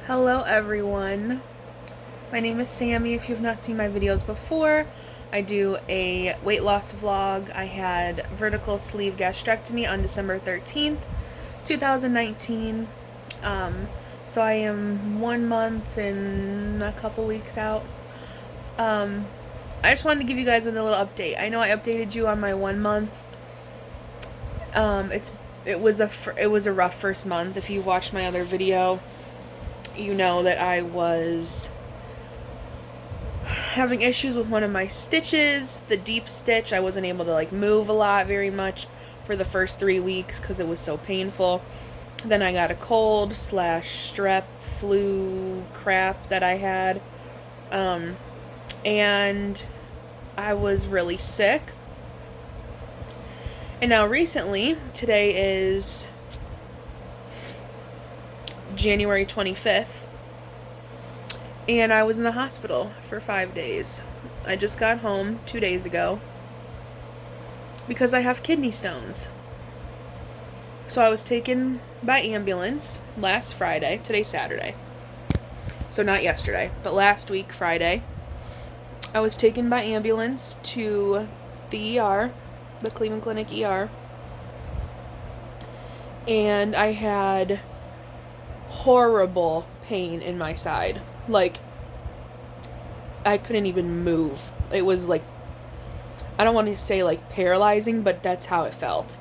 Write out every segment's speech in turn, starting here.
Hello everyone, my name is Sammy. If you have not seen my videos before, I do a weight loss vlog. I had vertical sleeve gastrectomy on December 13th, 2019. So I am 1 month and a couple weeks out. I just wanted to give you guys a little update. I know I updated you on my 1 month. It was a rough first month. If you watched my other video, you know that I was having issues with one of my stitches, the deep stitch. I wasn't able to move a lot very much for the first 3 weeks because it was so painful. Then I got a cold / strep flu crap that I had, and I was really sick. And now recently, today is January 25th, and I was in the hospital for 5 days. I just got home 2 days ago because I have kidney stones. So I was taken by ambulance last Friday. Today's Saturday, so not yesterday, but last week Friday. I was taken by ambulance to the ER, the Cleveland Clinic ER, and I had horrible pain in my side. I couldn't even move. It was I don't want to say paralyzing, but that's how it felt.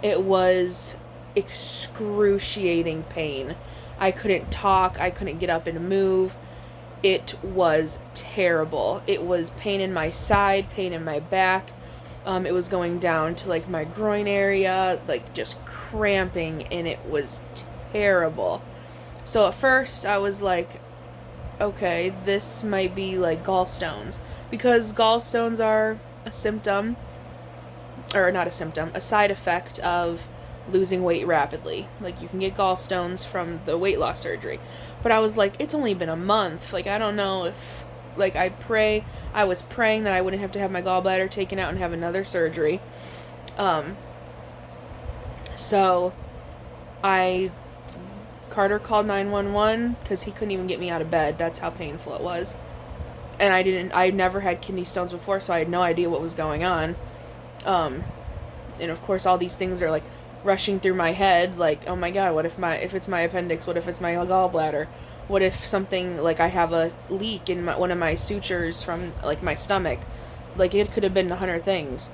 It was excruciating pain. I couldn't talk. I couldn't get up and move. It was terrible. It was pain in my side, pain in my back. It was going down to my groin area, just cramping, and it was terrible. So at first I was like, okay, this might be gallstones, because gallstones are a symptom, or not a symptom, a side effect of losing weight rapidly. You can get gallstones from the weight loss surgery. But I was like, it's only been a month. I don't know if, I was praying that I wouldn't have to have my gallbladder taken out and have another surgery. So Carter called 911 because he couldn't even get me out of bed. That's how painful it was. And I never had kidney stones before, so I had no idea what was going on. And of course all these things are rushing through my head, oh my god, what if it's my appendix? What if it's my gallbladder? What if something, I have a leak in one of my sutures from my stomach? It could have been 100 things.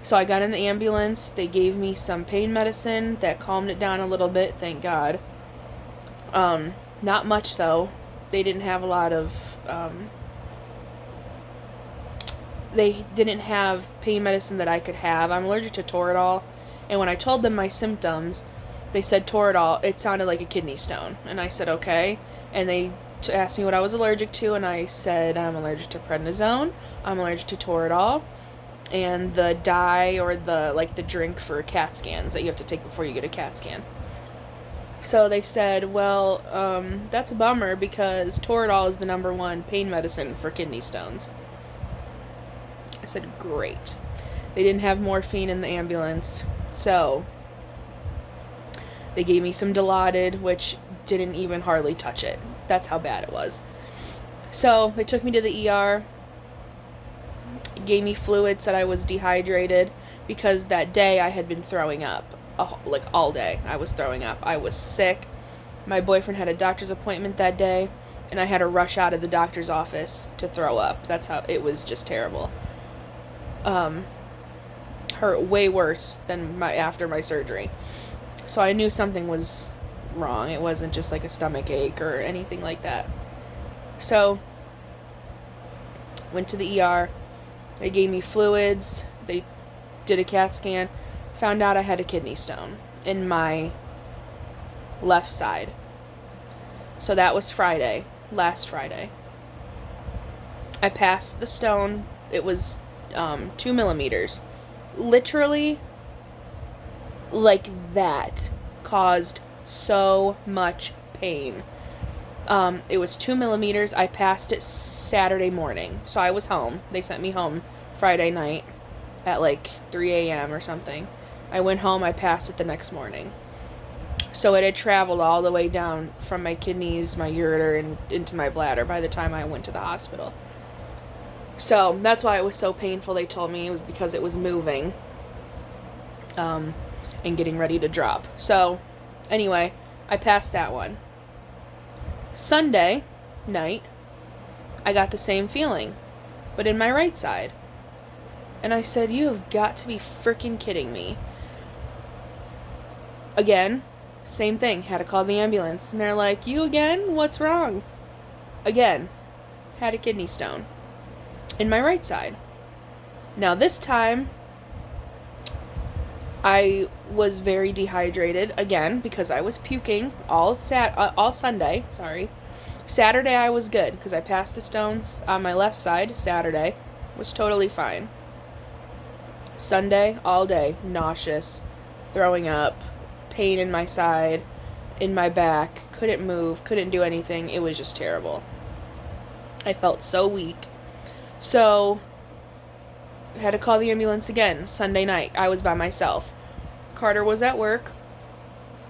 So I got in the ambulance. They gave me some pain medicine that calmed it down a little bit, thank God. Not much though. They didn't have a lot of they didn't have pain medicine that I could have. I'm allergic to Toradol, and when I told them my symptoms, they said Toradol. It sounded like a kidney stone, and I said okay. And they asked me what I was allergic to, and I said I'm allergic to prednisone, I'm allergic to Toradol, and the dye, or the drink for CAT scans that you have to take before you get a CAT scan. So they said, well, that's a bummer because Toradol is the #1 pain medicine for kidney stones. I said, great. They didn't have morphine in the ambulance, so they gave me some Dilaudid, which didn't even hardly touch it. That's how bad it was. So they took me to the ER, gave me fluids, said I was dehydrated because that day I had been throwing up. All day I was throwing up. I was sick. My boyfriend had a doctor's appointment that day, and I had to rush out of the doctor's office to throw up. That's how it was, just terrible. Hurt way worse than after my surgery. So I knew something was wrong. It wasn't just a stomach ache or anything like that. So went to the ER. They gave me fluids. They did a CAT scan. Found out I had a kidney stone in my left side. So that was Friday, last Friday. I passed the stone. It was 2 millimeters. Literally, that caused so much pain. It was 2 millimeters. I passed it Saturday morning. So I was home. They sent me home Friday night at 3 a.m. or something. I went home. I passed it the next morning. So it had traveled all the way down from my kidneys, my ureter, and into my bladder by the time I went to the hospital. So that's why it was so painful. They told me it was because it was moving and getting ready to drop. So anyway, I passed that one. Sunday night, I got the same feeling, but in my right side. And I said, you have got to be freaking kidding me. Again, same thing. Had to call the ambulance. And they're like, you again? What's wrong? Again, had a kidney stone in my right side. Now this time, I was very dehydrated again because I was puking all Sunday. Saturday I was good because I passed the stones on my left side. Saturday was totally fine. Sunday all day, nauseous, throwing up, pain in my side, in my back, couldn't move, couldn't do anything. It was just terrible. I felt so weak. So I had to call the ambulance again Sunday night. I was by myself. Carter was at work.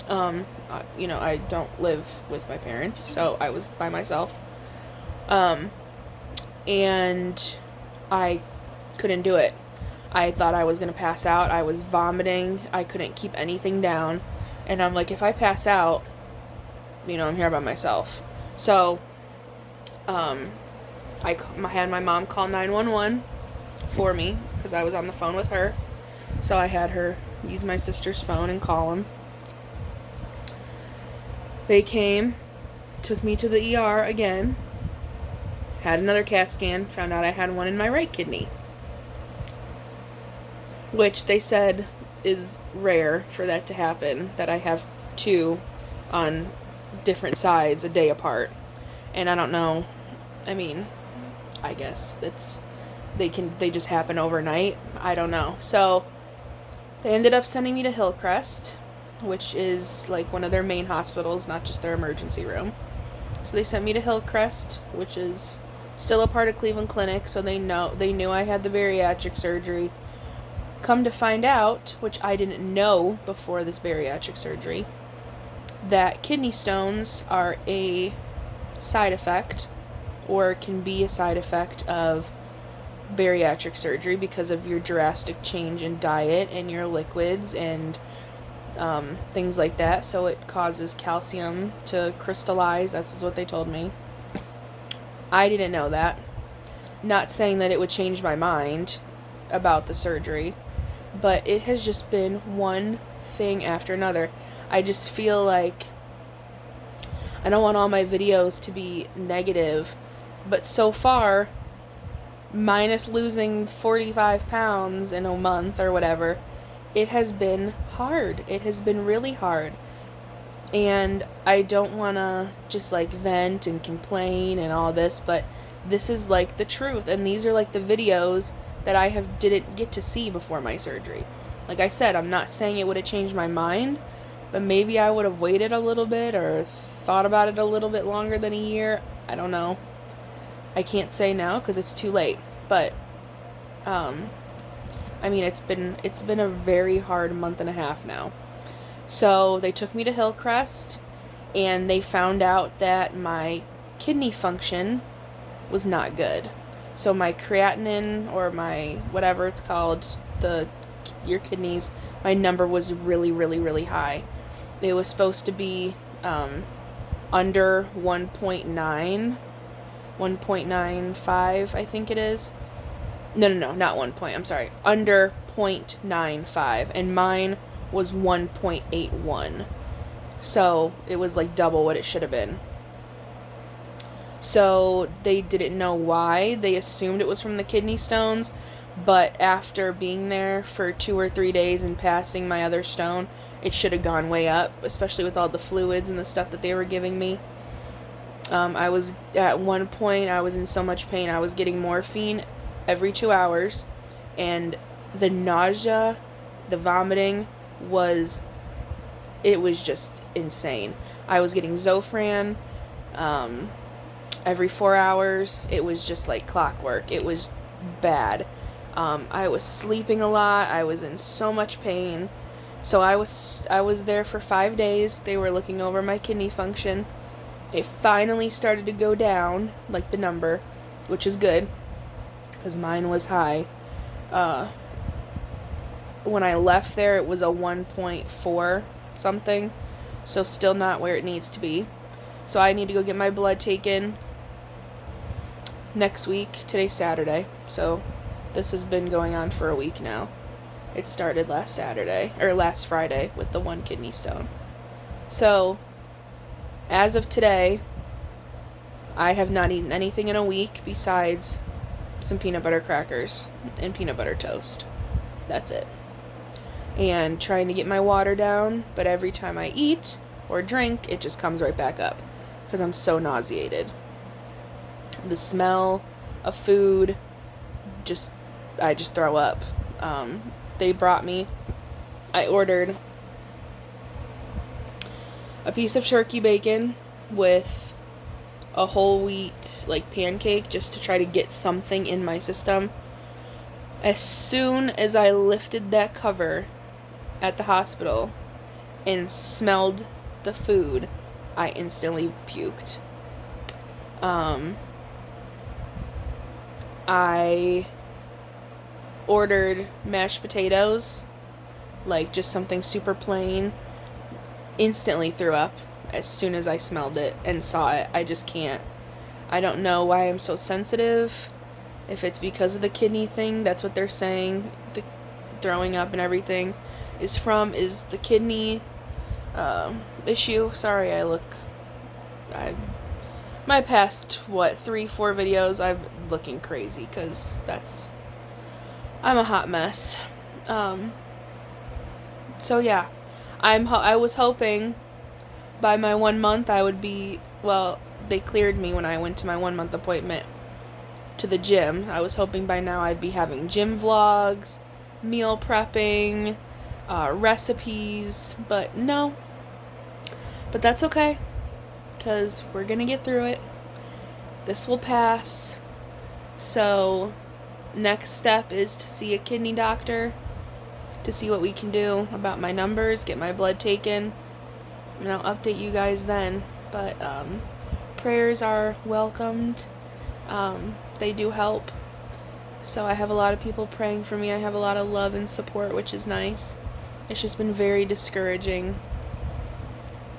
I don't live with my parents, so I was by myself. And I couldn't do it. I thought I was going to pass out. I was vomiting. I couldn't keep anything down. And I'm like, if I pass out, I'm here by myself. So, I had my mom call 911 for me because I was on the phone with her. So I had her use my sister's phone and call him. They came, took me to the ER again, had another CAT scan, found out I had one in my right kidney, which they said is rare for that to happen, that I have two on different sides a day apart. And I don't know, I guess they just happen overnight. I don't know. So they ended up sending me to Hillcrest, which is like one of their main hospitals, not just their emergency room. So they sent me to Hillcrest, which is still a part of Cleveland Clinic, so they knew I had the bariatric surgery. Come to find out, which I didn't know before this bariatric surgery, that kidney stones are a side effect, or can be a side effect of bariatric surgery because of your drastic change in diet and your liquids and things like that. So it causes calcium to crystallize. That's what they told me. I didn't know that. Not saying that it would change my mind about the surgery, but it has just been one thing after another. I just feel like I don't want all my videos to be negative, but so far, minus losing 45 pounds in a month or whatever, it has been hard. It has been really hard. And I don't want to just vent and complain and all this, but this is the truth. And these are the videos that I didn't get to see before my surgery. Like I said, I'm not saying it would have changed my mind, but maybe I would have waited a little bit or thought about it a little bit longer than a year. I don't know. I can't say now because it's too late. But it's been a very hard month and a half now. So they took me to Hillcrest, and they found out that my kidney function was not good. So my creatinine, or my whatever it's called, your kidneys, my number was really, really, really high. It was supposed to be under 1.9, 1.95, I think it is. No, not 1 point. I'm sorry. Under 0.95, and mine was 1.81. So it was double what it should have been. So they didn't know why. They assumed it was from the kidney stones, but after being there for 2 or 3 days and passing my other stone, it should have gone way up, especially with all the fluids and the stuff that they were giving me. At one point, I was in so much pain. I was getting morphine every 2 hours, and the nausea, the vomiting was just insane. I was getting Zofran every 4 hours. It was just like clockwork. It was bad. I was sleeping a lot. I was in so much pain. So I was there for 5 days. They were looking over my kidney function. It finally started to go down, like the number, which is good, because mine was high. When I left there, it was a 1.4 something, so still not where it needs to be. So I need to go get my blood taken next week. Today's Saturday, so this has been going on for a week now. It started last Friday with the 1 kidney stone. So, as of today, I have not eaten anything in a week besides some peanut butter crackers and peanut butter toast. That's it. And trying to get my water down, but every time I eat or drink, it just comes right back up because I'm so nauseated. The smell of food, I just throw up. I ordered a piece of turkey bacon with a whole wheat pancake just to try to get something in my system. As soon as I lifted that cover at the hospital and smelled the food, I instantly puked. I ordered mashed potatoes, just something super plain. Instantly threw up as soon as I smelled it and saw it. I just can't. I don't know why I'm so sensitive. If it's because of the kidney thing, that's what they're saying. The throwing up and everything is the kidney issue. Sorry, my past 3-4 videos, I'm looking crazy because I'm a hot mess. So yeah, I was hoping by my 1 month I would be, they cleared me when I went to my 1 month appointment to the gym. I was hoping by now I'd be having gym vlogs, meal prepping, recipes, but no. But that's okay, because we're gonna get through it. This will pass. So next step is to see a kidney doctor to see what we can do about my numbers, get my blood taken, and I'll update you guys then. But prayers are welcomed. They do help. So I have a lot of people praying for me. I have a lot of love and support, which is nice. It's just been very discouraging.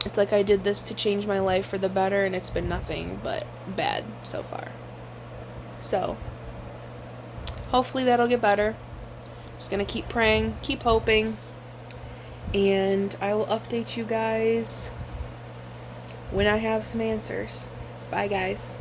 It's like I did this to change my life for the better, and it's been nothing but bad so far. So hopefully that'll get better. Just gonna keep praying, keep hoping, and I will update you guys when I have some answers. Bye, guys.